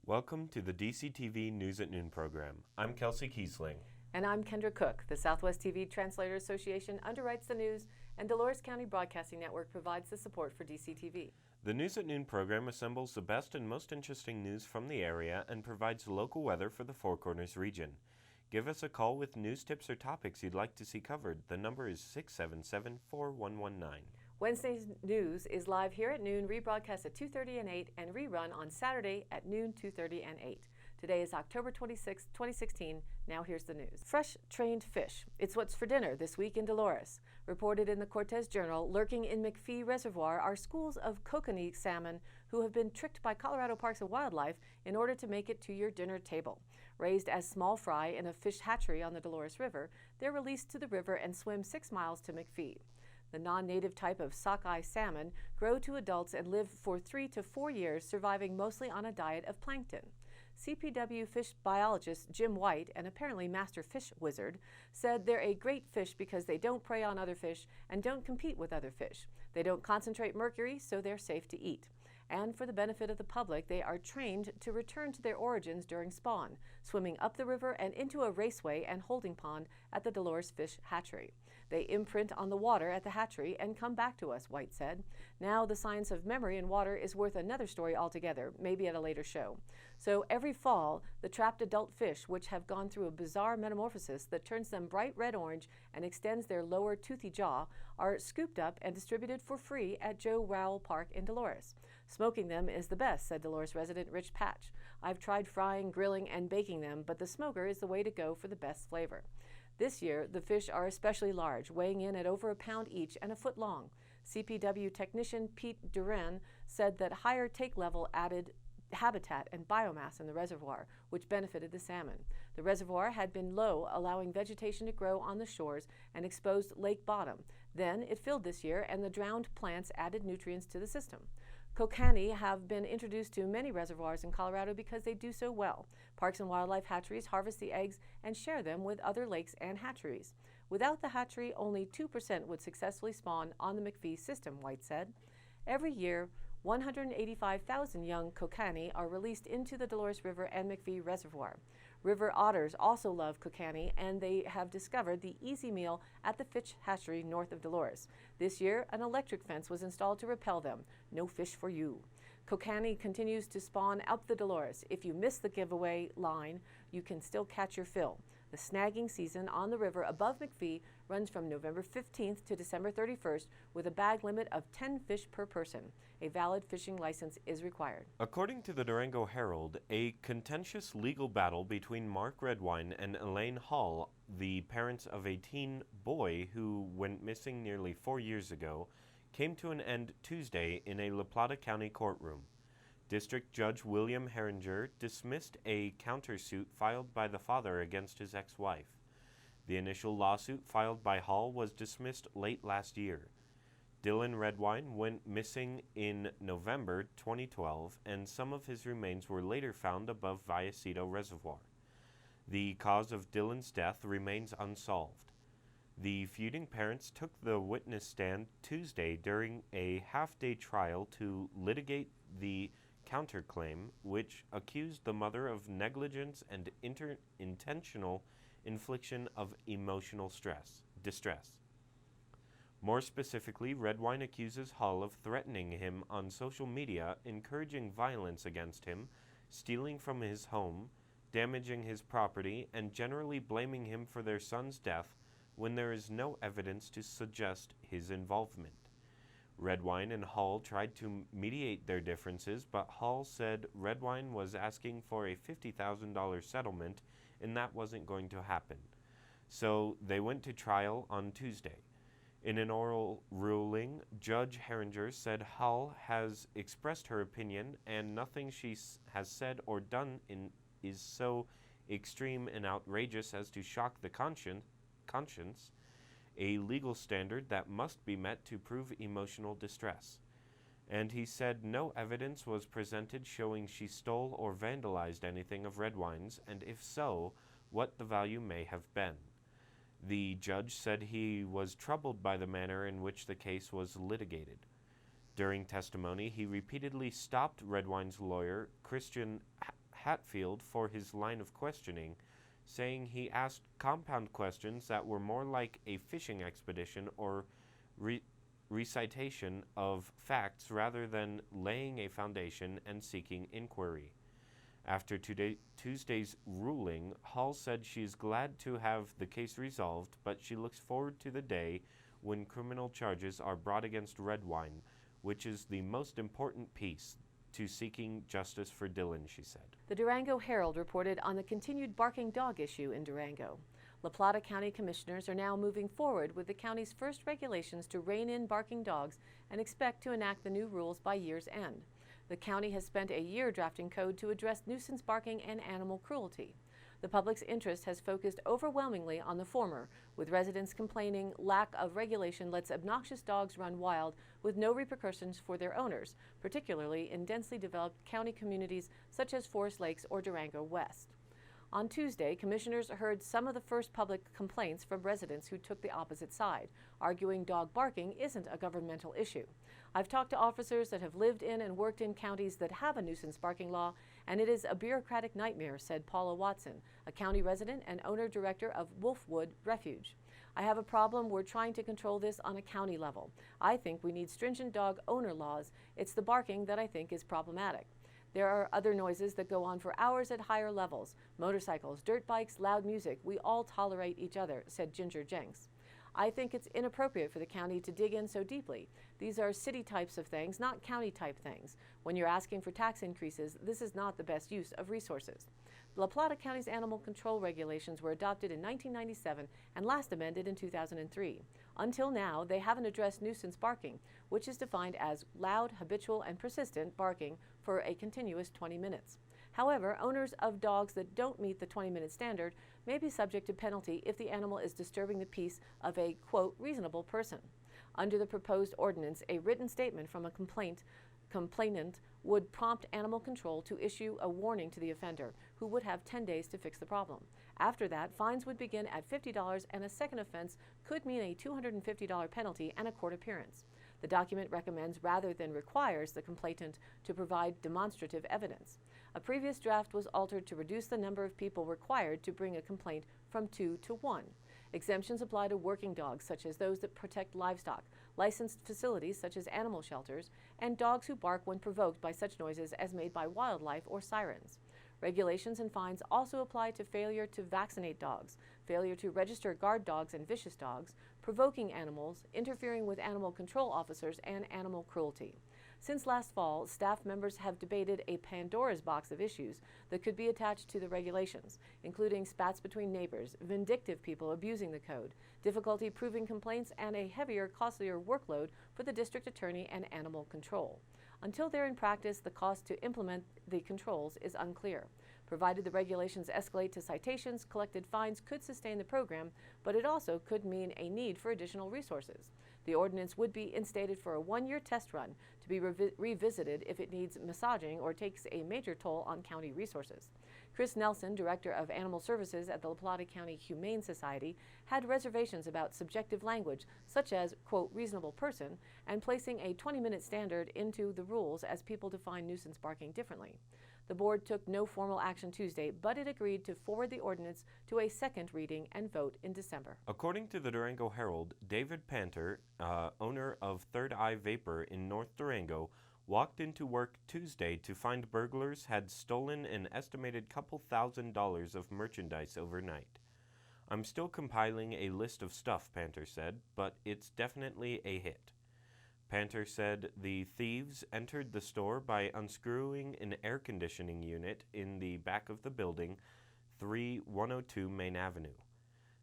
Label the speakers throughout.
Speaker 1: Welcome to the DCTV News at Noon program. I'm Kelsey Kiesling.
Speaker 2: And I'm Kendra Cook. The Southwest TV Translator Association underwrites the news, and Dolores County Broadcasting Network provides the support for DCTV.
Speaker 1: The News at Noon program assembles the best and most interesting news from the area and provides local weather for the Four Corners region. Give us a call with news tips or topics you'd like to see covered. The number is 677-4119.
Speaker 2: Wednesday's news is live here at noon, rebroadcast at 2:30 and 8, and rerun on Saturday at noon, 2:30 and 8. Today is October 26, 2016. Now here's the news. Fresh trained fish. It's what's for dinner this week in Dolores. Reported in the Cortez Journal, lurking in McPhee Reservoir are schools of Kokanee salmon who have been tricked by Colorado Parks and Wildlife in order to make it to your dinner table. Raised as small fry in a fish hatchery on the Dolores River, they're released to the river and swim 6 miles to McPhee. The non-native type of sockeye salmon grow to adults and live for 3 to 4 years, surviving mostly on a diet of plankton. CPW fish biologist Jim White, an apparently master fish wizard, said they're a great fish because they don't prey on other fish and don't compete with other fish. They don't concentrate mercury, so they're safe to eat. And for the benefit of the public, they are trained to return to their origins during spawn, swimming up the river and into a raceway and holding pond at the Dolores Fish Hatchery. They imprint on the water at the hatchery and come back to us, White said. Now the science of memory in water is worth another story altogether, maybe at a later show. So every fall, the trapped adult fish, which have gone through a bizarre metamorphosis that turns them bright red-orange and extends their lower toothy jaw, are scooped up and distributed for free at Joe Rowell Park in Dolores. Smoking them is the best, said Dolores resident Rich Patch. I've tried frying, grilling, and baking them, but the smoker is the way to go for the best flavor. This year, the fish are especially large, weighing in at over a pound each and a foot long. CPW technician Pete Duran said that higher take level added habitat and biomass in the reservoir, which benefited the salmon. The reservoir had been low, allowing vegetation to grow on the shores and exposed lake bottom. Then it filled this year, and the drowned plants added nutrients to the system. Kokanee have been introduced to many reservoirs in Colorado because they do so well. Parks and wildlife hatcheries harvest the eggs and share them with other lakes and hatcheries. Without the hatchery, only 2% would successfully spawn on the McPhee system, White said. Every year, 185,000 young kokanee are released into the Dolores River and McPhee Reservoir. River otters also love kokanee, and they have discovered the easy meal at the fish hatchery north of Dolores. This year, an electric fence was installed to repel them. No fish for you. Kokanee continues to spawn up the Dolores. If you miss the giveaway line, you can still catch your fill. The snagging season on the river above McPhee runs from November 15th to December 31st with a bag limit of 10 fish per person. A valid fishing license is required.
Speaker 1: According to the Durango Herald, a contentious legal battle between Mark Redwine and Elaine Hall, the parents of a teen boy who went missing nearly 4 years ago, came to an end Tuesday in a La Plata County courtroom. District Judge William Herringer dismissed a countersuit filed by the father against his ex-wife. The initial lawsuit filed by Hall was dismissed late last year. Dylan Redwine went missing in November 2012, and some of his remains were later found above Vallecito Reservoir. The cause of Dylan's death remains unsolved. The feuding parents took the witness stand Tuesday during a half-day trial to litigate the counterclaim, which accused the mother of negligence and intentional infliction of emotional distress. More specifically, Redwine accuses Hall of threatening him on social media, encouraging violence against him, stealing from his home, damaging his property, and generally blaming him for their son's death when there is no evidence to suggest his involvement. Redwine and Hall tried to mediate their differences, but Hall said Redwine was asking for a $50,000 settlement and that wasn't going to happen. So they went to trial on Tuesday. In an oral ruling, Judge Herringer said Hall has expressed her opinion and nothing she has said or done is so extreme and outrageous as to shock the conscience, a legal standard that must be met to prove emotional distress. And he said no evidence was presented showing she stole or vandalized anything of Redwine's, and if so, what the value may have been. The judge said he was troubled by the manner in which the case was litigated. During testimony, he repeatedly stopped Redwine's lawyer, Christian Hatfield for his line of questioning, saying he asked compound questions that were more like a fishing expedition or recitation of facts rather than laying a foundation and seeking inquiry. After Tuesday's ruling, Hall said she is glad to have the case resolved, but she looks forward to the day when criminal charges are brought against Redwine, which is the most important piece to seeking justice for Dylan, she said.
Speaker 2: The Durango Herald reported on the continued barking dog issue in Durango. La Plata County commissioners are now moving forward with the county's first regulations to rein in barking dogs and expect to enact the new rules by year's end. The county has spent a year drafting code to address nuisance barking and animal cruelty. The public's interest has focused overwhelmingly on the former, with residents complaining lack of regulation lets obnoxious dogs run wild with no repercussions for their owners, particularly in densely developed county communities such as Forest Lakes or Durango West. On Tuesday, commissioners heard some of the first public complaints from residents who took the opposite side, arguing dog barking isn't a governmental issue. I've talked to officers that have lived in and worked in counties that have a nuisance barking law, and it is a bureaucratic nightmare, said Paula Watson, a county resident and owner-director of Wolfwood Refuge. I have a problem. We're trying to control this on a county level. I think we need stringent dog owner laws. It's the barking that I think is problematic. There are other noises that go on for hours at higher levels. Motorcycles, dirt bikes, loud music. We all tolerate each other, said Ginger Jenks. I think it's inappropriate for the county to dig in so deeply. These are city types of things, not county type things. When you're asking for tax increases, this is not the best use of resources. La Plata County's animal control regulations were adopted in 1997 and last amended in 2003. Until now, they haven't addressed nuisance barking, which is defined as loud, habitual, and persistent barking for a continuous 20 minutes. However, owners of dogs that don't meet the 20-minute standard may be subject to penalty if the animal is disturbing the peace of a, quote, reasonable person. Under the proposed ordinance, a written statement from a complainant would prompt animal control to issue a warning to the offender, who would have 10 days to fix the problem. After that, fines would begin at $50 and a second offense could mean a $250 penalty and a court appearance. The document recommends rather than requires the complainant to provide demonstrative evidence. A previous draft was altered to reduce the number of people required to bring a complaint from 2 to 1. Exemptions apply to working dogs, such as those that protect livestock, licensed facilities such as animal shelters, and dogs who bark when provoked by such noises as made by wildlife or sirens. Regulations and fines also apply to failure to vaccinate dogs, failure to register guard dogs and vicious dogs, provoking animals, interfering with animal control officers, and animal cruelty. Since last fall, staff members have debated a Pandora's box of issues that could be attached to the regulations, including spats between neighbors, vindictive people abusing the code, difficulty proving complaints, and a heavier, costlier workload for the district attorney and animal control. Until they're in practice, the cost to implement the controls is unclear. Provided the regulations escalate to citations, collected fines could sustain the program, but it also could mean a need for additional resources. The ordinance would be instated for a one-year test run to be revisited if it needs massaging or takes a major toll on county resources. Chris Nelson, Director of Animal Services at the La Plata County Humane Society, had reservations about subjective language such as, quote, reasonable person, and placing a 20-minute standard into the rules as people define nuisance barking differently. The board took no formal action Tuesday, but it agreed to forward the ordinance to a second reading and vote in December.
Speaker 1: According to the Durango Herald, David Panter, owner of Third Eye Vapor in North Durango, walked into work Tuesday to find burglars had stolen an estimated couple $1,000s of merchandise overnight. I'm still compiling a list of stuff, Panter said, but it's definitely a hit. Panter said the thieves entered the store by unscrewing an air conditioning unit in the back of the building, 3102 Main Avenue.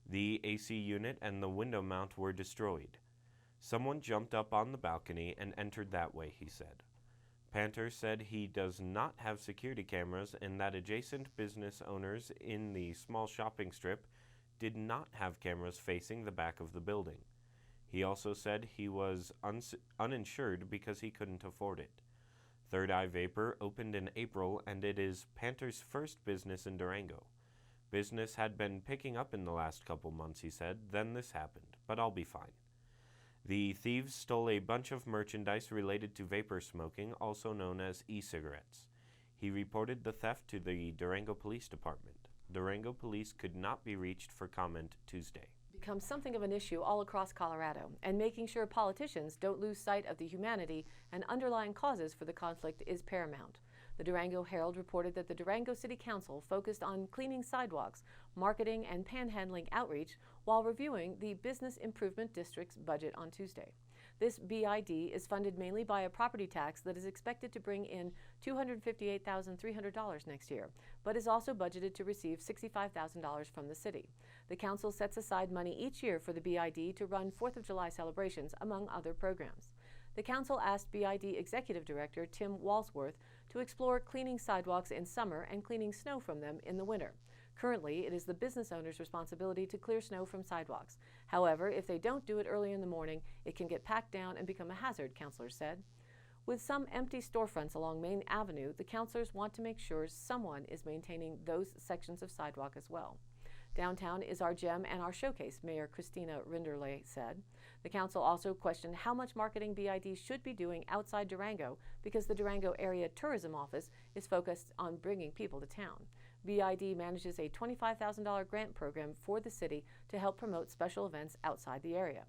Speaker 1: The AC unit and the window mount were destroyed. Someone jumped up on the balcony and entered that way, he said. Panter said he does not have security cameras and that adjacent business owners in the small shopping strip did not have cameras facing the back of the building. He also said he was uninsured because he couldn't afford it. Third Eye Vapor opened in April, and it is Panter's first business in Durango. Business had been picking up in the last couple months, he said. Then this happened, but I'll be fine. The thieves stole a bunch of merchandise related to vapor smoking, also known as e-cigarettes. He reported the theft to the Durango Police Department. Durango police could not be reached for comment Tuesday.
Speaker 2: Becomes something of an issue all across Colorado, and making sure politicians don't lose sight of the humanity and underlying causes for the conflict is paramount. The Durango Herald reported that the Durango City Council focused on cleaning sidewalks, marketing, and panhandling outreach while reviewing the Business Improvement District's budget on Tuesday. This BID is funded mainly by a property tax that is expected to bring in $258,300 next year, but is also budgeted to receive $65,000 from the city. The council sets aside money each year for the BID to run 4th of July celebrations, among other programs. The council asked BID Executive Director Tim Walsworth to explore cleaning sidewalks in summer and cleaning snow from them in the winter. Currently, it is the business owner's responsibility to clear snow from sidewalks. However, if they don't do it early in the morning, it can get packed down and become a hazard, councilors said. With some empty storefronts along Main Avenue, the councilors want to make sure someone is maintaining those sections of sidewalk as well. Downtown is our gem and our showcase, Mayor Christina Rinderle said. The council also questioned how much marketing BID should be doing outside Durango because the Durango Area Tourism Office is focused on bringing people to town. BID manages a $25,000 grant program for the city to help promote special events outside the area.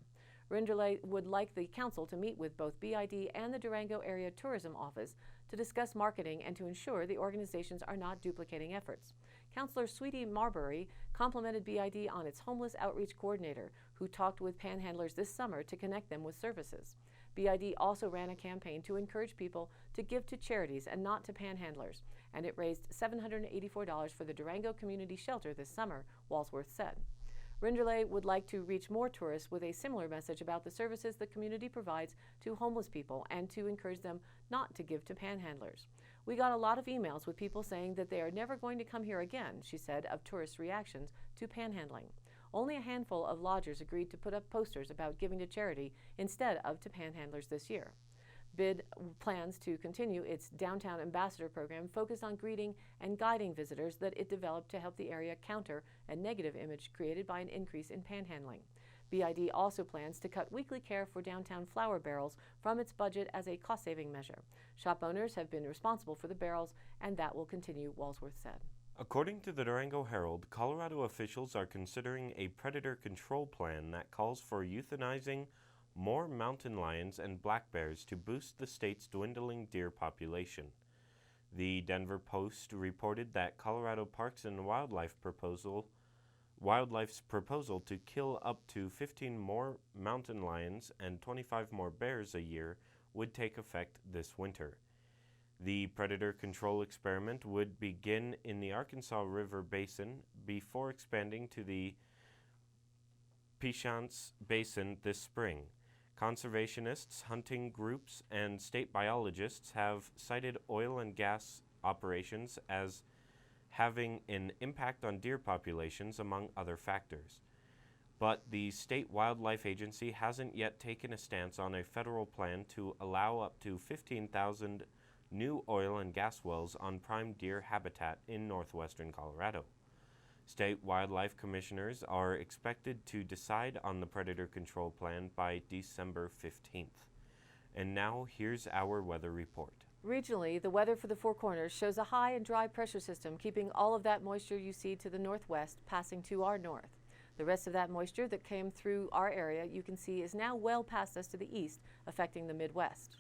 Speaker 2: Rinderle would like the council to meet with both BID and the Durango Area Tourism Office to discuss marketing and to ensure the organizations are not duplicating efforts. Councilor Sweetie Marbury complimented BID on its homeless outreach coordinator, who talked with panhandlers this summer to connect them with services. BID also ran a campaign to encourage people to give to charities and not to panhandlers, and it raised $784 for the Durango Community Shelter this summer, Walsworth said. Rinderle would like to reach more tourists with a similar message about the services the community provides to homeless people and to encourage them not to give to panhandlers. We got a lot of emails with people saying that they are never going to come here again, she said, of tourist reactions to panhandling. Only a handful of lodgers agreed to put up posters about giving to charity instead of to panhandlers this year. BID plans to continue its Downtown Ambassador program focused on greeting and guiding visitors that it developed to help the area counter a negative image created by an increase in panhandling. BID also plans to cut weekly care for downtown flower barrels from its budget as a cost-saving measure. Shop owners have been responsible for the barrels, and that will continue, Walsworth said.
Speaker 1: According to the Durango Herald, Colorado officials are considering a predator control plan that calls for euthanizing more mountain lions and black bears to boost the state's dwindling deer population. The Denver Post reported that Colorado Parks and Wildlife's proposal to kill up to 15 more mountain lions and 25 more bears a year would take effect this winter. The predator control experiment would begin in the Arkansas River Basin before expanding to the Piceance Basin this spring. Conservationists, hunting groups, and state biologists have cited oil and gas operations as having an impact on deer populations, among other factors. But the State Wildlife Agency hasn't yet taken a stance on a federal plan to allow up to 15,000 new oil and gas wells on prime deer habitat in northwestern Colorado. State wildlife commissioners are expected to decide on the predator control plan by December 15th. And now here's our weather report.
Speaker 2: Regionally, the weather for the Four Corners shows a high and dry pressure system keeping all of that moisture you see to the northwest passing to our north. The rest of that moisture that came through our area you can see is now well past us to the east, affecting the Midwest.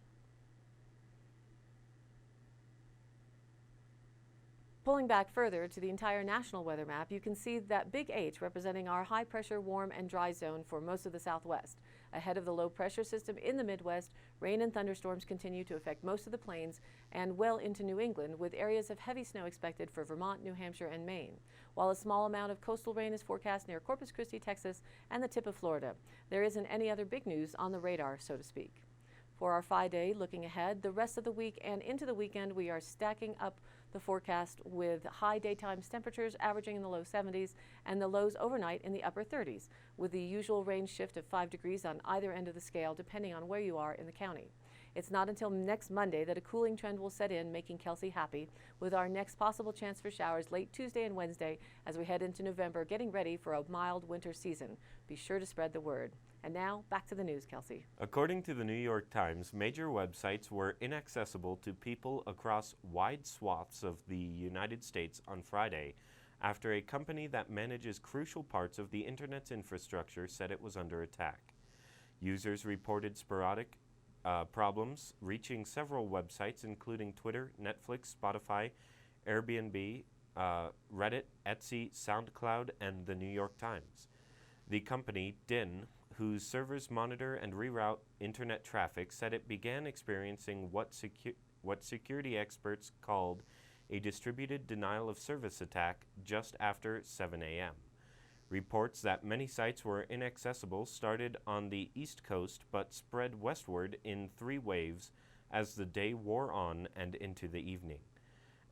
Speaker 2: Pulling back further to the entire national weather map, you can see that big H representing our high pressure, warm and dry zone for most of the southwest. Ahead of the low pressure system in the Midwest, rain and thunderstorms continue to affect most of the plains and well into New England, with areas of heavy snow expected for Vermont, New Hampshire and Maine. While a small amount of coastal rain is forecast near Corpus Christi, Texas and the tip of Florida, there isn't any other big news on the radar, so to speak. For our 5-day looking ahead, the rest of the week and into the weekend, we are stacking up the forecast with high daytime temperatures averaging in the low 70s and the lows overnight in the upper 30s, with the usual range shift of 5 degrees on either end of the scale depending on where you are in the county. It's not until next Monday that a cooling trend will set in, making Kelsey happy, with our next possible chance for showers late Tuesday and Wednesday as we head into November, getting ready for a mild winter season. Be sure to spread the word. And now, back to the news, Kelsey.
Speaker 1: According to the New York Times, major websites were inaccessible to people across wide swaths of the United States on Friday after a company that manages crucial parts of the Internet's infrastructure said it was under attack. Users reported sporadic problems reaching several websites, including Twitter, Netflix, Spotify, Airbnb, Reddit, Etsy, SoundCloud, and the New York Times. The company, DIN, whose servers monitor and reroute Internet traffic, said it began experiencing what security experts called a distributed denial of service attack just after 7 a.m. Reports that many sites were inaccessible started on the East Coast but spread westward in 3 waves as the day wore on and into the evening.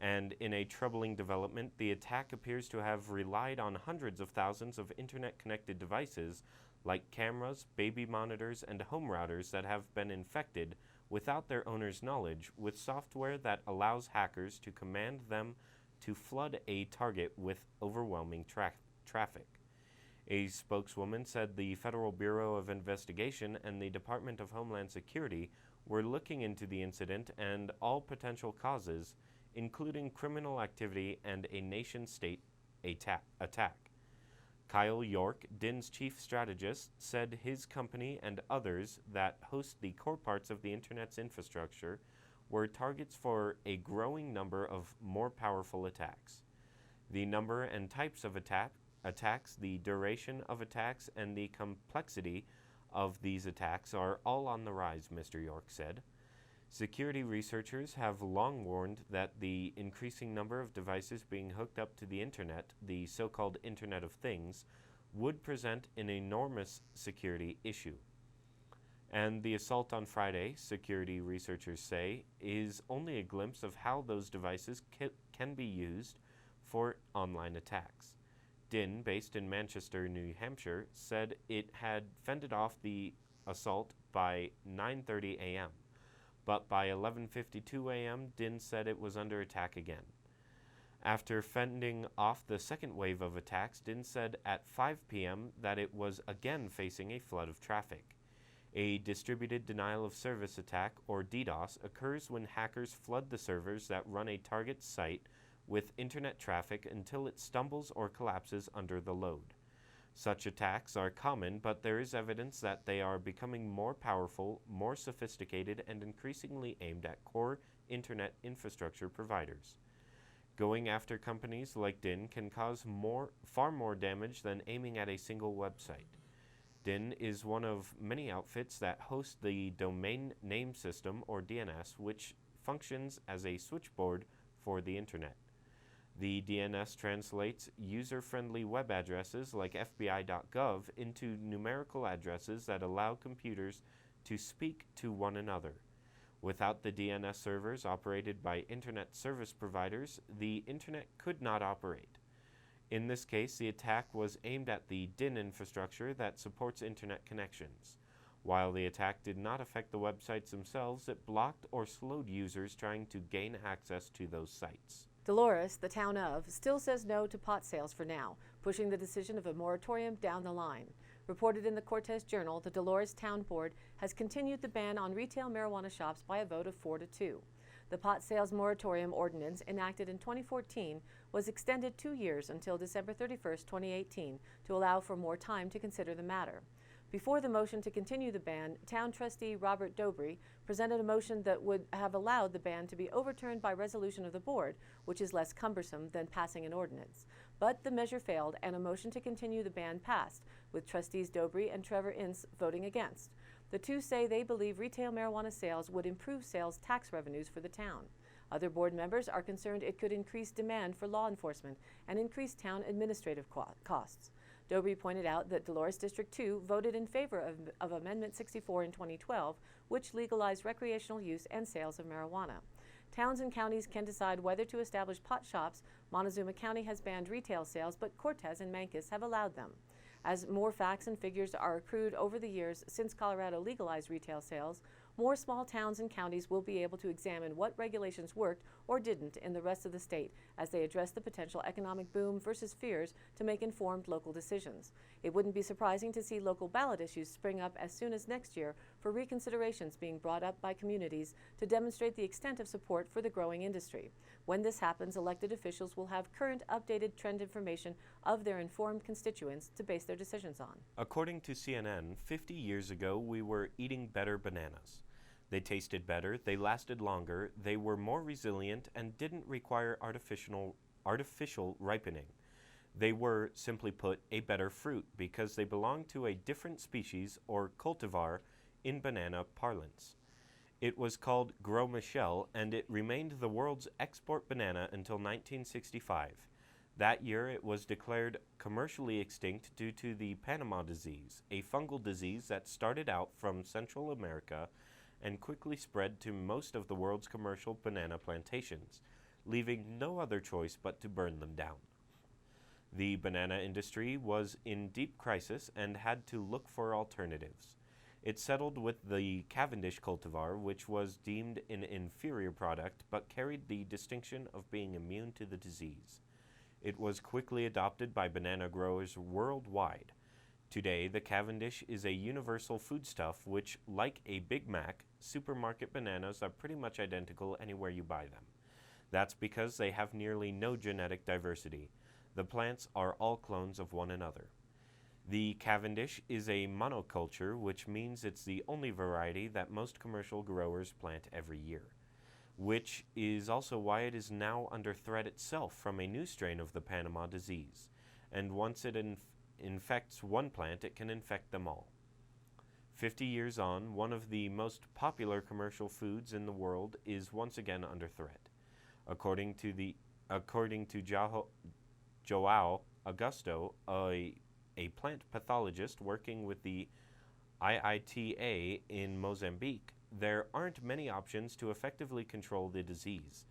Speaker 1: And in a troubling development, the attack appears to have relied on hundreds of thousands of Internet-connected devices like cameras, baby monitors, and home routers that have been infected without their owner's knowledge with software that allows hackers to command them to flood a target with overwhelming traffic. A spokeswoman said the Federal Bureau of Investigation and the Department of Homeland Security were looking into the incident and all potential causes, including criminal activity and a nation-state attack. Kyle York, DIN's chief strategist, said his company and others that host the core parts of the Internet's infrastructure were targets for a growing number of more powerful attacks. The number and types of attacks, the duration of attacks, and the complexity of these attacks are all on the rise, Mr. York said. Security researchers have long warned that the increasing number of devices being hooked up to the Internet, the so-called Internet of Things, would present an enormous security issue. And the assault on Friday, security researchers say, is only a glimpse of how those devices can be used for online attacks. DIN, based in Manchester, New Hampshire, said it had fended off the assault by 9:30 a.m. But by 11:52 a.m., DIN said it was under attack again. After fending off the second wave of attacks, DIN said at 5 p.m. that it was again facing a flood of traffic. A distributed denial of service attack, or DDoS, occurs when hackers flood the servers that run a target site with Internet traffic until it stumbles or collapses under the load. Such attacks are common, but there is evidence that they are becoming more powerful, more sophisticated, and increasingly aimed at core Internet infrastructure providers. Going after companies like DIN can cause far more damage than aiming at a single website. DIN is one of many outfits that host the Domain Name System, or DNS, which functions as a switchboard for the Internet. The DNS translates user-friendly web addresses like FBI.gov into numerical addresses that allow computers to speak to one another. Without the DNS servers operated by Internet service providers, the Internet could not operate. In this case, the attack was aimed at the DIN infrastructure that supports Internet connections. While the attack did not affect the websites themselves, it blocked or slowed users trying to gain access to those sites.
Speaker 2: Dolores, the town of, still says no to pot sales for now, pushing the decision of a moratorium down the line. Reported in the Cortez Journal, the Dolores Town Board has continued the ban on retail marijuana shops by a vote of 4-2. The pot sales moratorium ordinance, enacted in 2014, was extended 2 years until December 31, 2018, to allow for more time to consider the matter. Before the motion to continue the ban, Town Trustee Robert Dobry presented a motion that would have allowed the ban to be overturned by resolution of the board, which is less cumbersome than passing an ordinance. But the measure failed, and a motion to continue the ban passed, with Trustees Dobry and Trevor Ince voting against. The two say they believe retail marijuana sales would improve sales tax revenues for the town. Other board members are concerned it could increase demand for law enforcement and increase town administrative costs. Dobry pointed out that Dolores District 2 voted in favor of Amendment 64 in 2012, which legalized recreational use and sales of marijuana. Towns and counties can decide whether to establish pot shops. Montezuma County has banned retail sales, but Cortez and Mancos have allowed them. As more facts and figures are accrued over the years since Colorado legalized retail sales, more small towns and counties will be able to examine what regulations worked or didn't in the rest of the state as they address the potential economic boom versus fears to make informed local decisions. It wouldn't be surprising to see local ballot issues spring up as soon as next year for reconsiderations being brought up by communities to demonstrate the extent of support for the growing industry. When this happens, elected officials will have current updated trend information of their informed constituents to base their decisions on.
Speaker 1: According to CNN, 50 years ago we were eating better bananas. They tasted better, they lasted longer, they were more resilient, and didn't require artificial ripening. They were, simply put, a better fruit because they belonged to a different species or cultivar in banana parlance. It was called Gros Michel, and it remained the world's export banana until 1965. That year it was declared commercially extinct due to the Panama disease, a fungal disease that started out from Central America and quickly spread to most of the world's commercial banana plantations, leaving no other choice but to burn them down. The banana industry was in deep crisis and had to look for alternatives. It settled with the Cavendish cultivar, which was deemed an inferior product but carried the distinction of being immune to the disease. It was quickly adopted by banana growers worldwide. Today, the Cavendish is a universal foodstuff which, like a Big Mac, supermarket bananas are pretty much identical anywhere you buy them. That's because they have nearly no genetic diversity. The plants are all clones of one another. The Cavendish is a monoculture, which means it's the only variety that most commercial growers plant every year, which is also why it is now under threat itself from a new strain of the Panama disease. And once it infects one plant, it can infect them all. 50 years on, one of the most popular commercial foods in the world is once again under threat. According to Joao Augusto, a plant pathologist working with the IITA in Mozambique, there aren't many options to effectively control the disease.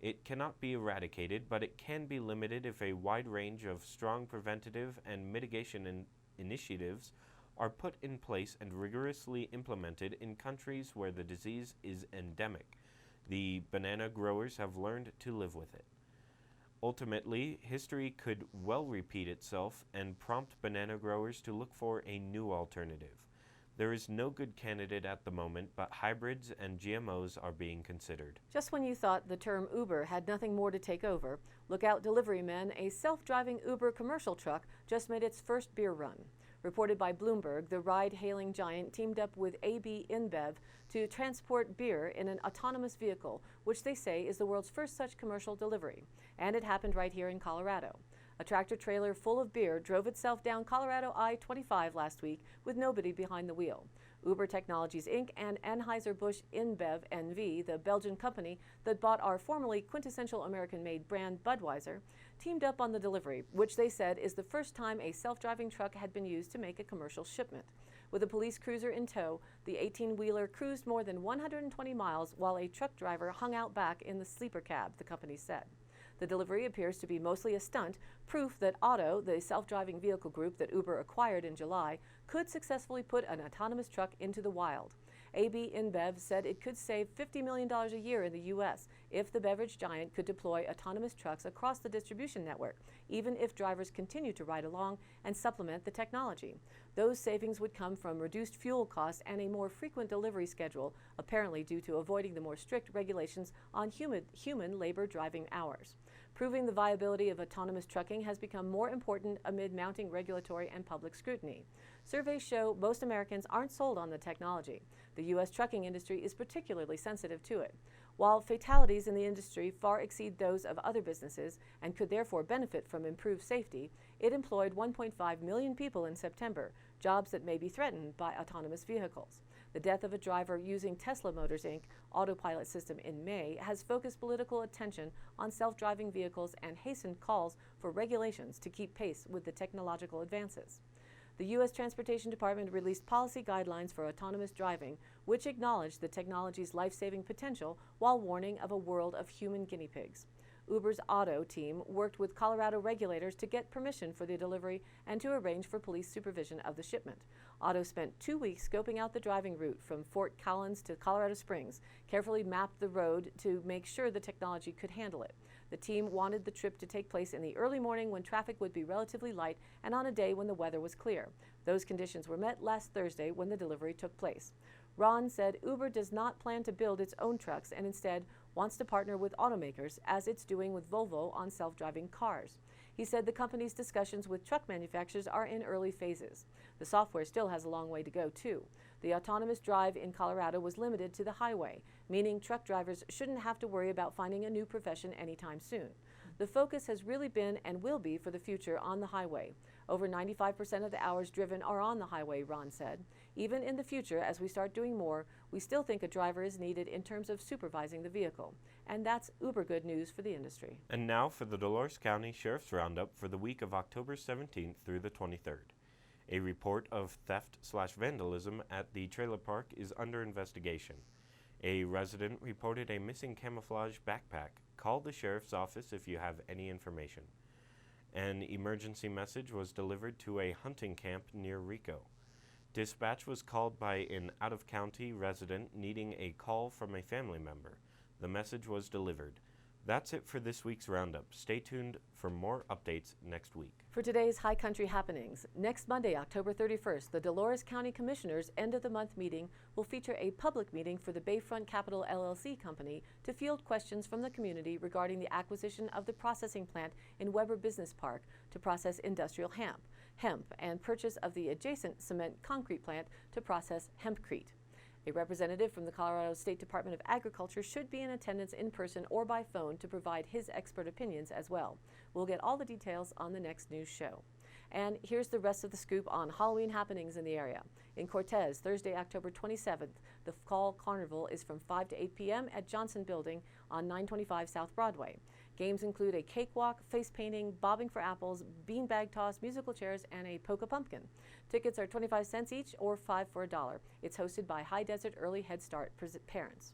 Speaker 1: It cannot be eradicated, but it can be limited if a wide range of strong preventative and mitigation initiatives are put in place and rigorously implemented in countries where the disease is endemic. The banana growers have learned to live with it. Ultimately, history could well repeat itself and prompt banana growers to look for a new alternative. There is no good candidate at the moment, but hybrids and GMOs are being considered.
Speaker 2: Just when you thought the term Uber had nothing more to take over, look out, delivery men, a self-driving Uber commercial truck just made its first beer run. Reported by Bloomberg, the ride-hailing giant teamed up with AB InBev to transport beer in an autonomous vehicle, which they say is the world's first such commercial delivery. And it happened right here in Colorado. A tractor-trailer full of beer drove itself down Colorado I-25 last week with nobody behind the wheel. Uber Technologies Inc. and Anheuser-Busch InBev NV, the Belgian company that bought our formerly quintessential American-made brand Budweiser, teamed up on the delivery, which they said is the first time a self-driving truck had been used to make a commercial shipment. With a police cruiser in tow, the 18-wheeler cruised more than 120 miles while a truck driver hung out back in the sleeper cab, the company said. The delivery appears to be mostly a stunt, proof that Otto, the self-driving vehicle group that Uber acquired in July, could successfully put an autonomous truck into the wild. AB InBev said it could save $50 million a year in the U.S. if the beverage giant could deploy autonomous trucks across the distribution network, even if drivers continue to ride along and supplement the technology. Those savings would come from reduced fuel costs and a more frequent delivery schedule, apparently due to avoiding the more strict regulations on human labor driving hours. Proving the viability of autonomous trucking has become more important amid mounting regulatory and public scrutiny. Surveys show most Americans aren't sold on the technology. The U.S. trucking industry is particularly sensitive to it. While fatalities in the industry far exceed those of other businesses and could therefore benefit from improved safety, it employed 1.5 million people in September, jobs that may be threatened by autonomous vehicles. The death of a driver using Tesla Motors Inc. autopilot system in May has focused political attention on self-driving vehicles and hastened calls for regulations to keep pace with the technological advances. The U.S. Transportation Department released policy guidelines for autonomous driving, which acknowledge the technology's life-saving potential while warning of a world of human guinea pigs. Uber's Otto team worked with Colorado regulators to get permission for the delivery and to arrange for police supervision of the shipment. Otto spent 2 weeks scoping out the driving route from Fort Collins to Colorado Springs, carefully mapped the road to make sure the technology could handle it. The team wanted the trip to take place in the early morning when traffic would be relatively light and on a day when the weather was clear. Those conditions were met last Thursday when the delivery took place. Ron said Uber does not plan to build its own trucks and instead wants to partner with automakers, as it's doing with Volvo on self-driving cars. He said the company's discussions with truck manufacturers are in early phases. The software still has a long way to go, too. The autonomous drive in Colorado was limited to the highway, meaning truck drivers shouldn't have to worry about finding a new profession anytime soon. The focus has really been and will be for the future on the highway. Over 95% of the hours driven are on the highway, Ron said. Even in the future, as we start doing more, we still think a driver is needed in terms of supervising the vehicle. And that's uber good news for the industry.
Speaker 1: And now for the Dolores County Sheriff's Roundup for the week of October 17th through the 23rd. A report of theft/vandalism at the trailer park is under investigation. A resident reported a missing camouflage backpack. Call the sheriff's office if you have any information. An emergency message was delivered to a hunting camp near Rico. Dispatch was called by an out-of-county resident needing a call from a family member. The message was delivered. That's it for this week's Roundup. Stay tuned for more updates next week.
Speaker 2: For today's High Country happenings, next Monday, October 31st, the Dolores County Commissioners' end-of-the-month meeting will feature a public meeting for the Bayfront Capital LLC company to field questions from the community regarding the acquisition of the processing plant in Weber Business Park to process industrial hemp, and purchase of the adjacent cement concrete plant to process hempcrete. A representative from the Colorado State Department of Agriculture should be in attendance in person or by phone to provide his expert opinions as well. We'll get all the details on the next news show. And here's the rest of the scoop on Halloween happenings in the area. In Cortez, Thursday, October 27th, the Fall Carnival is from 5 to 8 p.m. at Johnson Building on 925 South Broadway. Games include a cakewalk, face painting, bobbing for apples, beanbag toss, musical chairs, and a poke-a-pumpkin. Tickets are 25 cents each or $5 for $1. It's hosted by High Desert Early Head Start parents.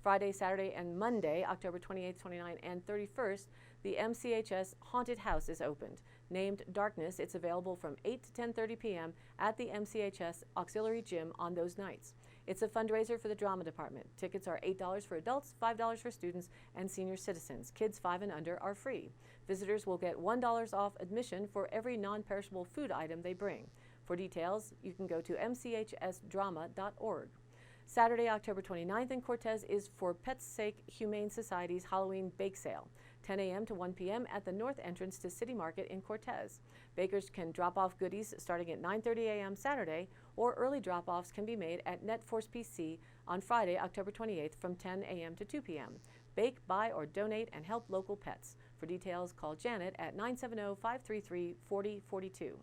Speaker 2: Friday, Saturday, and Monday, October 28th, 29th, and 31st, the MCHS Haunted House is opened. Named Darkness, it's available from 8 to 10:30 p.m. at the MCHS Auxiliary Gym on those nights. It's a fundraiser for the drama department. Tickets are $8 for adults, $5 for students, and senior citizens. Kids 5 and under are free. Visitors will get $1 off admission for every non-perishable food item they bring. For details, you can go to mchsdrama.org. Saturday, October 29th in Cortez is For Pets' Sake Humane Society's Halloween Bake Sale, 10 a.m. to 1 p.m. at the north entrance to City Market in Cortez. Bakers can drop off goodies starting at 9:30 a.m. Saturday, or early drop-offs can be made at NetForce PC on Friday, October 28th from 10 a.m. to 2 p.m. Bake, buy, or donate and help local pets. For details, call Janet at 970-533-4042.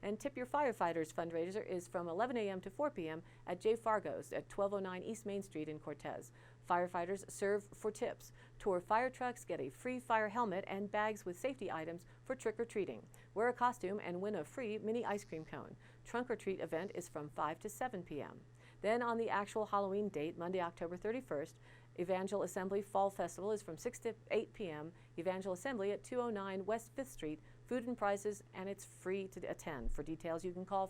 Speaker 2: And Tip Your Firefighters fundraiser is from 11 a.m. to 4 p.m. at J. Fargo's at 1209 East Main Street in Cortez. Firefighters serve for tips. Tour fire trucks, get a free fire helmet and bags with safety items for trick-or-treating. Wear a costume and win a free mini ice cream cone. Trunk-or-treat event is from 5 to 7 p.m. Then on the actual Halloween date, Monday, October 31st, Evangel Assembly Fall Festival is from 6 to 8 p.m. Evangel Assembly at 209 West 5th Street. Food and prizes, and it's free to attend. For details, you can call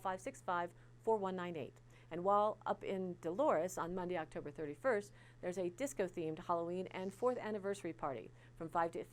Speaker 2: 565-4198. And while up in Dolores on Monday, October 31st, there's a disco-themed Halloween and 4th anniversary party from 5 to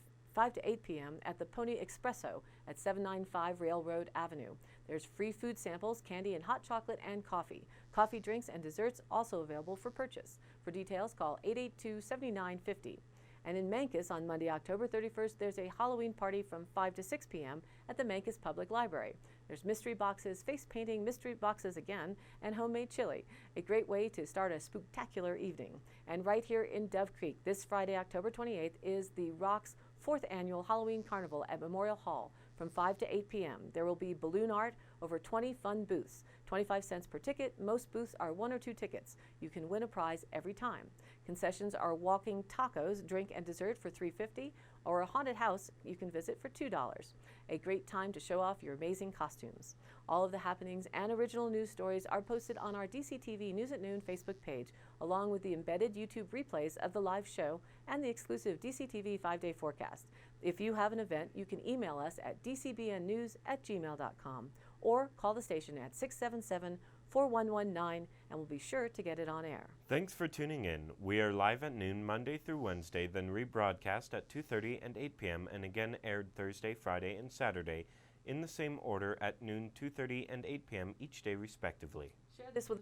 Speaker 2: 8 p.m. at the Pony Espresso at 795 Railroad Avenue. There's free food samples, candy and hot chocolate, and coffee. Coffee, drinks, and desserts also available for purchase. For details, call 882-7950. And in Mancos on Monday, October 31st, there's a Halloween party from 5 to 6 p.m. at the Mancos Public Library. There's mystery boxes, face painting, mystery boxes again, and homemade chili. A great way to start a spooktacular evening. And right here in Dove Creek, this Friday, October 28th, is the Rock's 4th Annual Halloween Carnival at Memorial Hall from 5 to 8 p.m. There will be balloon art, over 20 fun booths, 25 cents per ticket. Most booths are 1 or 2 tickets. You can win a prize every time. Concessions are walking tacos, drink and dessert for $3.50, or a haunted house you can visit for $2. A great time to show off your amazing costume. costumes. All of the happenings and original news stories are posted on our DCTV News at Noon Facebook page, along with the embedded YouTube replays of the live show and the exclusive DCTV 5-day forecast. If you have an event, you can email us at dcbnnews@gmail.com or call the station at 677-4119 and we'll be sure to get it on air.
Speaker 1: Thanks for tuning in. We are live at noon Monday through Wednesday, then rebroadcast at 2:30 and 8 p.m. and again aired Thursday, Friday, and Saturday in the same order at noon, 2:30, and 8 p.m. each day respectively.
Speaker 2: Share this with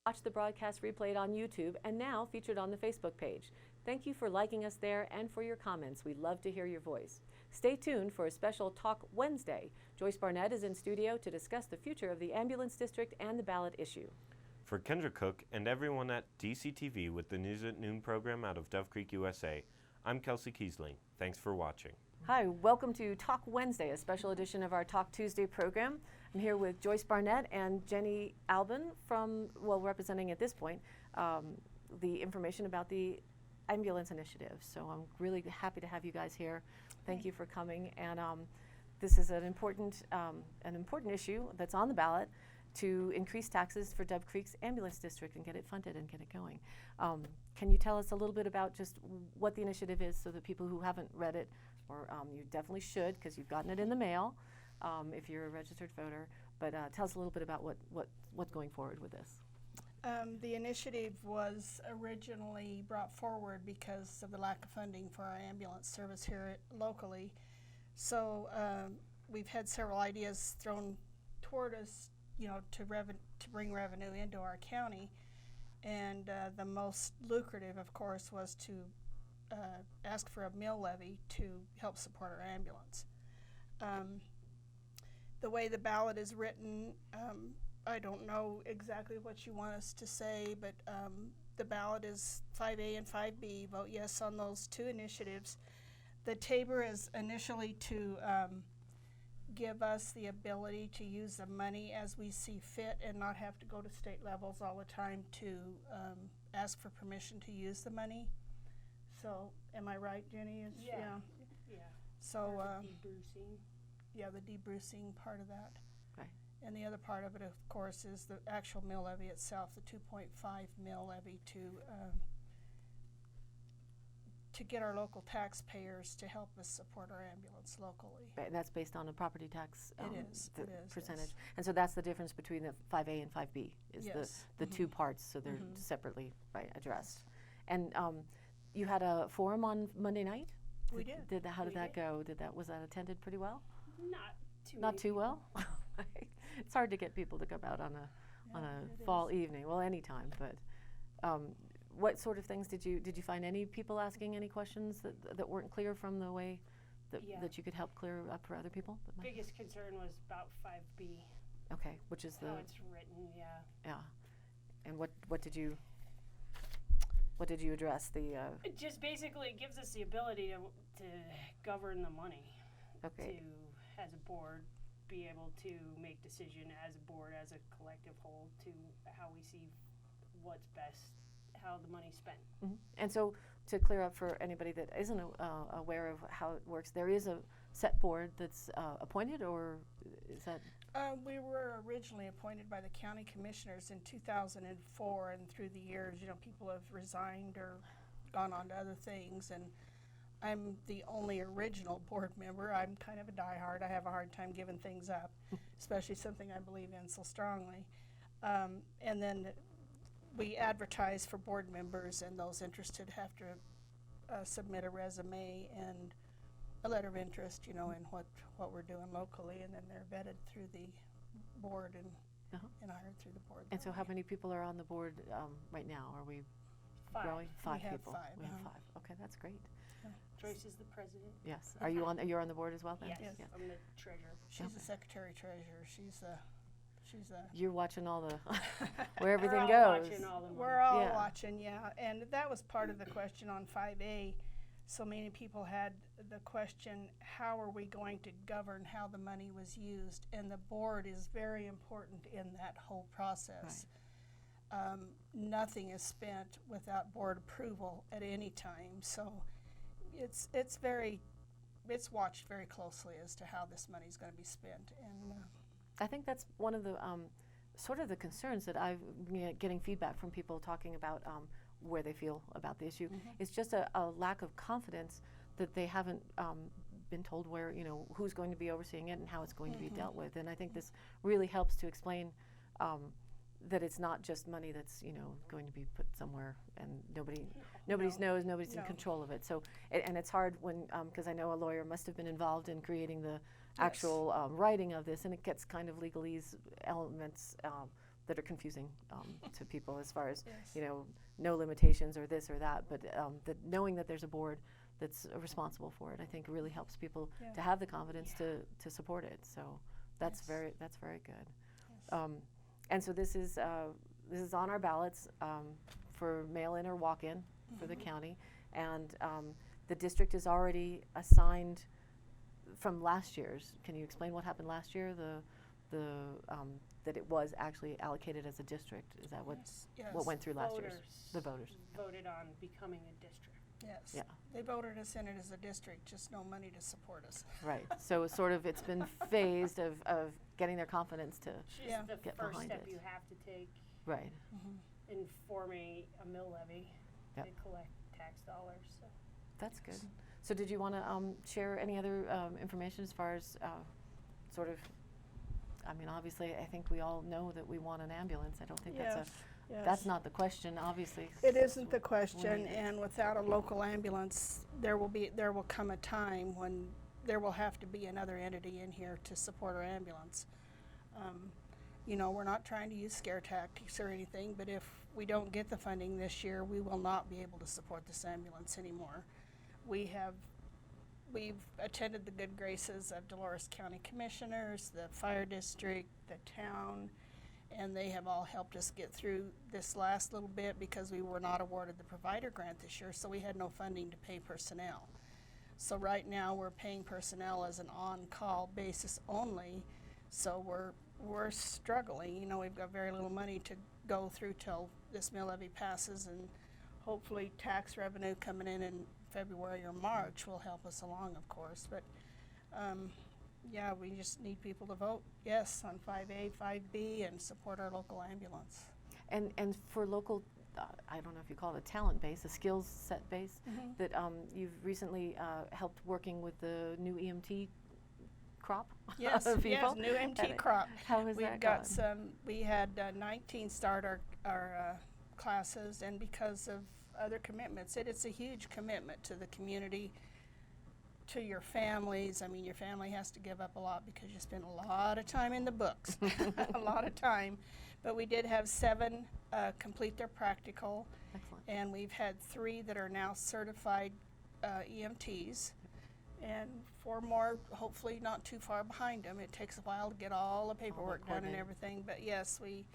Speaker 2: watch the broadcast replayed on YouTube and now featured on the Facebook page. Thank you for liking us there and for your comments. We'd love to hear your voice. Stay tuned for a special Talk Wednesday. Joyce Barnett is in studio to discuss the future of the ambulance district and the ballot issue.
Speaker 1: For Kendra Cook and everyone at DCTV with the News at Noon program out of Dove Creek, USA, I'm Kelsey Kiesling. Thanks for watching.
Speaker 2: Hi, welcome to Talk Wednesday, a special edition of our Talk Tuesday program. I'm here with Joyce Barnett and Jenny Albin representing at this point the information about the ambulance initiative. So I'm really happy to have you guys here. Thank you for coming. And this is an important issue that's on the ballot to increase taxes for Dove Creek's ambulance district and get it funded and get it going. Can you tell us a little bit about just what the initiative is so that people who haven't read it, or you definitely should because you've gotten it in the mail if you're a registered voter, but tell us a little bit about what's going forward with this.
Speaker 3: The initiative was originally brought forward because of the lack of funding for our ambulance service here locally. So we've had several ideas thrown toward us, to bring revenue into our county, and the most lucrative, of course, was to ask for a mill levy to help support our ambulance. The way the ballot is written, I don't know exactly what you want us to say, but the ballot is 5A and 5B. Vote yes on those two initiatives. The tabor is initially to give us the ability to use the money as we see fit and not have to go to state levels all the time to ask for permission to use the money. So, am I right, Jenny?
Speaker 4: Yeah.
Speaker 3: So,
Speaker 4: debrucing.
Speaker 3: Yeah, the debrucing part of that.
Speaker 2: Right.
Speaker 3: And the other part of it, of course, is the actual mill levy itself, the 2.5 mill levy to get our local taxpayers to help us support our ambulance locally.
Speaker 2: Right, and that's based on a property tax percentage.
Speaker 3: Yes.
Speaker 2: And so that's the difference between the 5A and 5B, is
Speaker 3: Yes.
Speaker 2: the two parts, so they're separately addressed. And you had a forum on Monday night?
Speaker 3: We did.
Speaker 2: How did that go? Was that attended pretty well?
Speaker 4: Not
Speaker 2: too well? It's hard to get people to come out on a fall evening. Well, anytime, but what sort of things did you find any people asking any questions that weren't clear from the way that you could help clear up for other people?
Speaker 4: Biggest concern was about 5B.
Speaker 2: Okay, which is
Speaker 4: how it's written, yeah.
Speaker 2: Yeah. And what did you address?
Speaker 4: It just basically gives us the ability to govern the money.
Speaker 2: Okay.
Speaker 4: To, as a board, be able to make decision as a board, as a collective whole, to how we see what's best, how the money's spent.
Speaker 2: Mm-hmm. And so, to clear up for anybody that isn't aware of how it works, there is a set board that's appointed, or is that?
Speaker 3: We were originally appointed by the county commissioners in 2004, and through the years, people have resigned or gone on to other things, and I'm the only original board member. I'm kind of a diehard. I have a hard time giving things up, especially something I believe in so strongly. And then we advertise for board members, and those interested have to submit a resume and a letter of interest, in what we're doing locally, and then they're vetted through the board and hired through the board.
Speaker 2: And so, how many people are on the board right now? Are we
Speaker 4: 5.
Speaker 2: growing? 5
Speaker 3: We have
Speaker 2: people.
Speaker 3: 5.
Speaker 2: We have 5. Okay, that's great.
Speaker 4: Joyce is the president.
Speaker 2: Yes. Are you on? You're on the board as well, then?
Speaker 4: Yes. I'm the treasurer.
Speaker 3: She's the secretary treasurer. She's the.
Speaker 2: You're watching all the where everything
Speaker 4: We're all
Speaker 2: goes.
Speaker 4: watching all the money.
Speaker 3: We're all watching, yeah. And that was part of the question on 5A. So many people had the question, how are we going to govern how the money was used? And the board is very important in that whole process. Right. Nothing is spent without board approval at any time. So it's watched very closely as to how this money is going to be spent. And
Speaker 2: I think that's one of the sort of the concerns that I've getting feedback from people talking about where they feel about the issue. It's just a lack of confidence that they haven't been told where, who's going to be overseeing it and how it's going to be dealt with. And I think this really helps to explain that it's not just money that's going to be put somewhere and nobody's knows, nobody's in control of it. So and it's hard when because I know a lawyer must have been involved in creating the actual writing of this, and it gets kind of legalese elements that are confusing to people as far as no limitations or this or that. But knowing that there's a board that's responsible for it, I think really helps people to have the confidence to support it. So that's very good.
Speaker 3: Yes.
Speaker 2: And so this is on our ballots for mail-in or walk-in for the county, and the district is already assigned from last year's. Can you explain what happened last year? That it was actually allocated as a district. Is that what went through last year's? The voters
Speaker 4: voted on becoming a district.
Speaker 3: Yes.
Speaker 2: Yeah.
Speaker 3: They voted us in it as a district, just no money to support us.
Speaker 2: Right. So sort of it's been phased of getting their confidence to
Speaker 3: Yeah.
Speaker 4: The
Speaker 2: get
Speaker 4: first
Speaker 2: behind
Speaker 4: step
Speaker 2: it.
Speaker 4: you have to take
Speaker 2: Right.
Speaker 4: in forming a mill levy
Speaker 2: Yep.
Speaker 4: to collect tax dollars. So.
Speaker 2: That's good. So did you want to share any other information as far as sort of, I mean, obviously, I think we all know that we want an ambulance. I don't think that's not the question, obviously.
Speaker 3: It isn't the question,
Speaker 2: need it.
Speaker 3: and without a local ambulance, there will come a time when there will have to be another entity in here to support our ambulance. We're not trying to use scare tactics or anything, but if we don't get the funding this year, we will not be able to support this ambulance anymore. We've attended the good graces of Dolores County Commissioners, the fire district, the town, and they have all helped us get through this last little bit because we were not awarded the provider grant this year, so we had no funding to pay personnel. So right now we're paying personnel as an on-call basis only, so we're struggling. We've got very little money to go through till this mill levy passes, and hopefully tax revenue coming in February or March will help us along, of course. But we just need people to vote yes on 5A, 5B, and support our local ambulance.
Speaker 2: And for local, I don't know if you call it a talent base, a skills set base, that you've recently helped working with the new EMT crop
Speaker 3: Yes,
Speaker 2: of people.
Speaker 3: yes, new EMT crop.
Speaker 2: How has
Speaker 3: We've
Speaker 2: that
Speaker 3: got
Speaker 2: gone?
Speaker 3: we had 19 start our classes, and because of other commitments, it's a huge commitment to the community, to your families. I mean, your family has to give up a lot because you spend a lot of time in the books, a lot of time. But we did have 7 complete their practical.
Speaker 2: Excellent.
Speaker 3: And we've had 3 that are now certified EMTs, and 4 more, hopefully not too far behind them. It takes a while to get all the paperwork done and
Speaker 2: coordinated.
Speaker 3: everything, but yes, we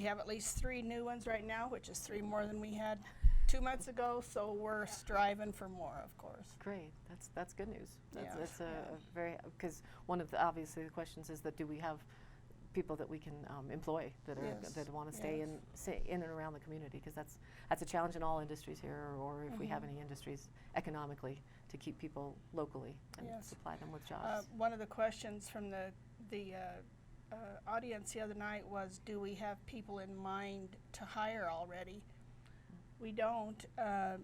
Speaker 3: have at least 3 new ones right now, which is 3 more than we had 2 months ago, so we're striving for more, of course.
Speaker 2: Great. That's good news. That's
Speaker 3: Yeah.
Speaker 2: a very, because one of the obviously the questions is that do we have people that we can employ that are
Speaker 3: Yes.
Speaker 2: that want to stay in and around the community, because that's a challenge in all industries here, or if we have any industries economically, to keep people locally and
Speaker 3: Yes.
Speaker 2: supply them with jobs.
Speaker 3: One of the questions from the audience the other night was, do we have people in mind to hire already? We don't.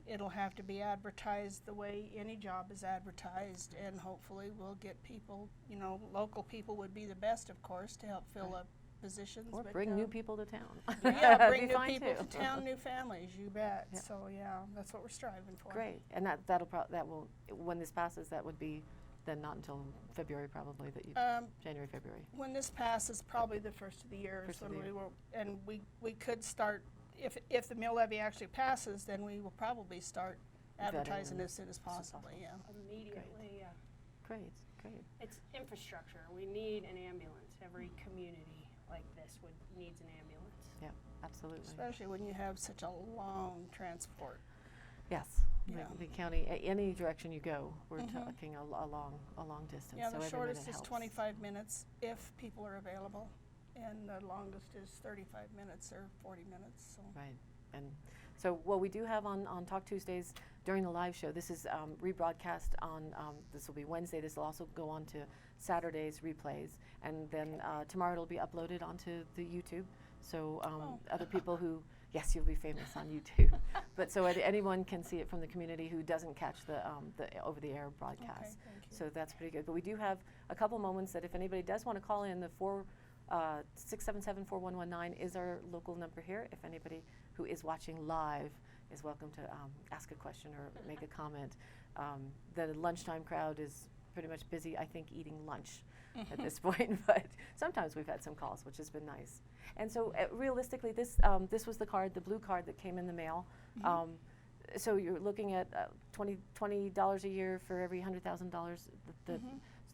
Speaker 3: It'll have to be advertised the way any job is advertised, and hopefully we'll get people, local people would be the best, of course, to help fill up positions.
Speaker 2: Or
Speaker 3: but,
Speaker 2: bring new people to town.
Speaker 3: Yeah,
Speaker 2: That'd
Speaker 3: bring
Speaker 2: be
Speaker 3: new
Speaker 2: fine
Speaker 3: people
Speaker 2: too.
Speaker 3: to town, new families, you bet.
Speaker 2: Yeah.
Speaker 3: So that's what we're striving for.
Speaker 2: Great. And that will, when this passes, that would be then not until February probably that you, January, February.
Speaker 3: When this passes, probably the first of the year is
Speaker 2: First of
Speaker 3: when
Speaker 2: the
Speaker 3: we
Speaker 2: year.
Speaker 3: will, and we could start, if the mill levy actually passes, then we will probably start advertising
Speaker 2: them
Speaker 3: as soon as possible, yeah.
Speaker 4: Immediately, yeah.
Speaker 2: Great.
Speaker 4: It's infrastructure. We need an ambulance. Every community like this needs an ambulance.
Speaker 2: Yeah, absolutely.
Speaker 3: Especially when you have such a long transport.
Speaker 2: Yes.
Speaker 3: Yeah.
Speaker 2: The county, any direction you go, we're talking a long distance.
Speaker 3: Yeah,
Speaker 2: so
Speaker 3: the
Speaker 2: every
Speaker 3: shortest
Speaker 2: minute
Speaker 3: is
Speaker 2: helps.
Speaker 3: 25 minutes if people are available, and the longest is 35 minutes or 40 minutes, so.
Speaker 2: Right. And so what we do have on Talk Tuesdays, during the live show. This is rebroadcast on, this will be Wednesday. This will also go on to Saturday's replays. And then tomorrow it'll be uploaded onto the YouTube. So other people who, yes, you'll be famous on YouTube. But so anyone can see it from the community who doesn't catch the over-the-air broadcast.
Speaker 3: Okay, thank you.
Speaker 2: So that's pretty good. But we do have a couple moments that if anybody does want to call in, the 677-4119 is our local number here. If anybody who is watching live is welcome to ask a question or make a comment. The lunchtime crowd is pretty much busy, I think, eating lunch at this point, but sometimes we've had some calls, which has been nice. And so realistically, this was the card, the blue card that came in the mail. So you're looking at $20 a year for every $100,000,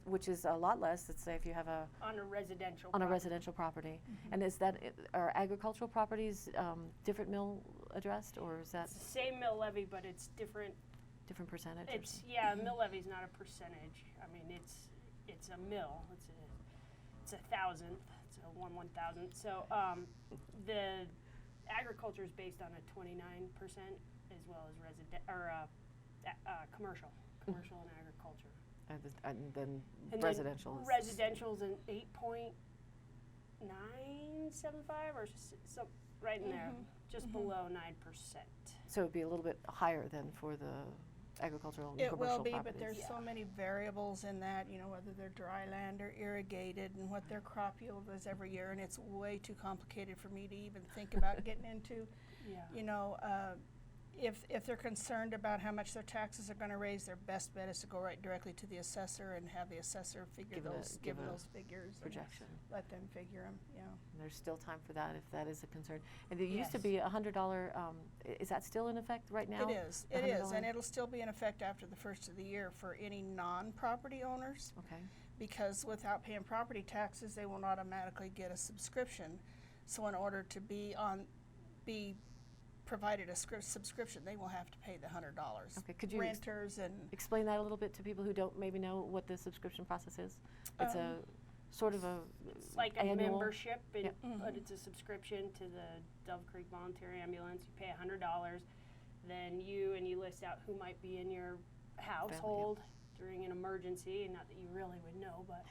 Speaker 2: which is a lot less. Let's say if you have
Speaker 4: on a residential
Speaker 2: a residential property. And is that are agricultural properties different mill addressed, or is that
Speaker 4: It's the same mill levy, but it's different.
Speaker 2: different percentage?
Speaker 4: It's mill levy's not a percentage. I mean, it's a mill. It's a thousandth. It's a 1/1000th. So the agriculture is based on a 29%, as well as commercial and agriculture.
Speaker 2: And then
Speaker 4: And
Speaker 2: residential
Speaker 4: then
Speaker 2: is
Speaker 4: residential's an 8.975 or so, right in there, just below 9%.
Speaker 2: so it'd be a little bit higher than for the agricultural and
Speaker 3: It
Speaker 2: commercial
Speaker 3: will be,
Speaker 2: properties.
Speaker 3: but there's so many variables in that, whether they're dry land or irrigated and what their crop yield is every year, and it's way too complicated for me to even think about getting into.
Speaker 4: Yeah.
Speaker 3: If they're concerned about how much their taxes are going to raise, their best bet is to go right directly to the assessor and have the assessor
Speaker 2: Give it a-
Speaker 3: give
Speaker 2: give a
Speaker 3: those figures. and
Speaker 2: projection.
Speaker 3: Let them figure them,
Speaker 2: And there's still time for that if that is a concern. And there used to
Speaker 4: Yes.
Speaker 2: be a $100, is that still in effect right now?
Speaker 3: It is,
Speaker 2: The $100?
Speaker 3: and it'll still be in effect after the first of the year for any non-property owners,
Speaker 2: Okay.
Speaker 3: because without paying property taxes, they will automatically get a subscription. So in order to be provided a subscription, they will have to pay the $100.
Speaker 2: Okay, could you
Speaker 3: Renters and
Speaker 2: explain that a little bit to people who don't maybe know what the subscription process is? It's a sort of a
Speaker 4: It's like a
Speaker 2: annual
Speaker 4: membership,
Speaker 2: Yeah.
Speaker 4: but it's a subscription to the Dove Creek Volunteer Ambulance. You pay $100, then you list out who might be in your household during an emergency, and not that you really would know, but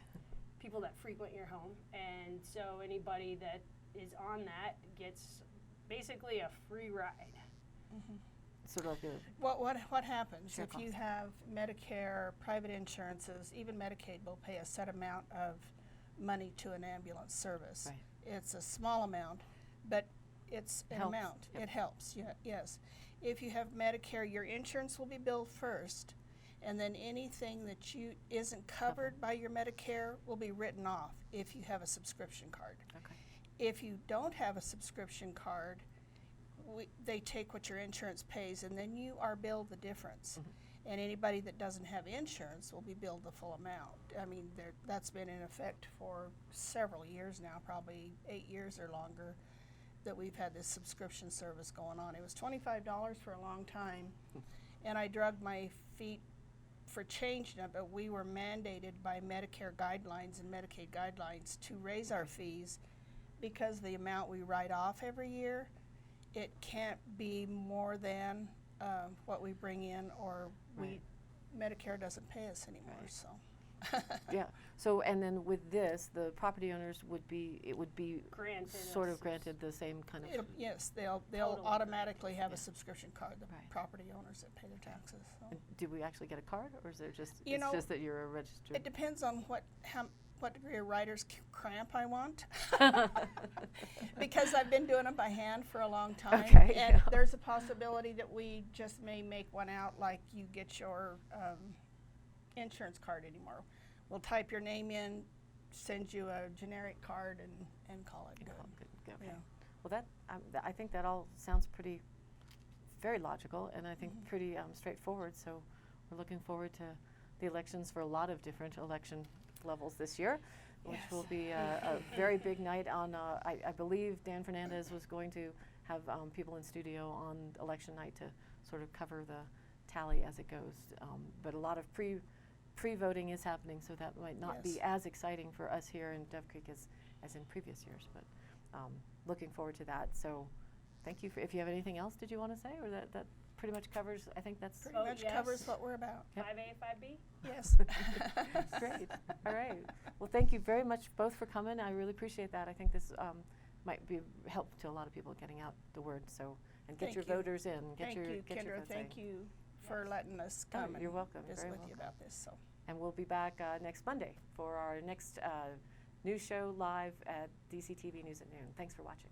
Speaker 4: people that frequent your home. And so anybody that is on that gets basically a free ride.
Speaker 2: sort of like a
Speaker 3: what happens
Speaker 2: Share
Speaker 3: if you
Speaker 2: cost.
Speaker 3: have Medicare, private insurances, even Medicaid will pay a set amount of money to an ambulance service.
Speaker 2: Right.
Speaker 3: It's a small amount, but it's an
Speaker 2: Helps.
Speaker 3: amount.
Speaker 2: Yep.
Speaker 3: It helps, yes. If you have Medicare, your insurance will be billed first, and then anything that isn't covered by your Medicare will be written off if you have a subscription card.
Speaker 2: okay.
Speaker 3: If you don't have a subscription card, they take what your insurance pays, and then you are billed the difference. And anybody that doesn't have insurance will be billed the full amount. I mean, that's been in effect for several years now, probably 8 years or longer, that we've had this subscription service going on. It was $25 for a long time, and I dragged my feet for changing it, but we were mandated by Medicare guidelines and Medicaid guidelines to raise our fees because the amount we write off every year, it can't be more than what we bring in, or Medicare doesn't pay us anymore.
Speaker 2: Right.
Speaker 3: So
Speaker 2: Yeah. So and then with this, the property owners would be
Speaker 4: Granted
Speaker 2: sort
Speaker 4: a
Speaker 2: of granted the same kind of.
Speaker 3: yes, they'll
Speaker 4: Totally.
Speaker 3: automatically have a subscription card. The
Speaker 2: Right.
Speaker 3: property owners that pay their taxes. So.
Speaker 2: And do we actually get a card, or is there just
Speaker 3: You
Speaker 2: it's
Speaker 3: know,
Speaker 2: just that you're a registered?
Speaker 3: It depends on what degree of writer's cramp I want. Because I've been doing them by hand for a long time.
Speaker 2: Okay,
Speaker 3: And
Speaker 2: yeah.
Speaker 3: there's a possibility that we just may make one out like you get your insurance card anymore. We'll type your name in, send you a generic card, and call it good.
Speaker 2: Okay.
Speaker 3: Yeah.
Speaker 2: Well, I think that all sounds very logical, and I think pretty straightforward. So we're looking forward to the elections for a lot of different election levels this year, which
Speaker 3: Yes.
Speaker 2: will be a very big night on, I believe Dan Fernandez was going to have people in studio on election night to sort of cover the tally as it goes. But a lot of pre-voting is happening, so that might not be
Speaker 3: Yes.
Speaker 2: as exciting for us here in Dove Creek as in previous years, but looking forward to that. So thank you. If you have anything else, did you want to say, or that pretty much covers, I think that's
Speaker 3: Pretty much
Speaker 4: yes.
Speaker 3: covers what we're about.
Speaker 4: 5A, 5B?
Speaker 3: Yes.
Speaker 2: great. All right. Well, thank you very much both for coming. I really appreciate that. I think this might be help to a lot of people getting out the word. So, and get
Speaker 3: Thank
Speaker 2: your
Speaker 3: you.
Speaker 2: voters in. Get
Speaker 3: Thank
Speaker 2: your
Speaker 3: you,
Speaker 2: get your
Speaker 3: Kendra.
Speaker 2: votes
Speaker 3: Thank
Speaker 2: in.
Speaker 3: you for letting us come
Speaker 2: you're
Speaker 3: and
Speaker 2: welcome.
Speaker 3: visit
Speaker 2: Very
Speaker 3: with
Speaker 2: welcome.
Speaker 3: you about this. So.
Speaker 2: And we'll be back next Monday for our next news show live at DCTV News at noon. Thanks for watching.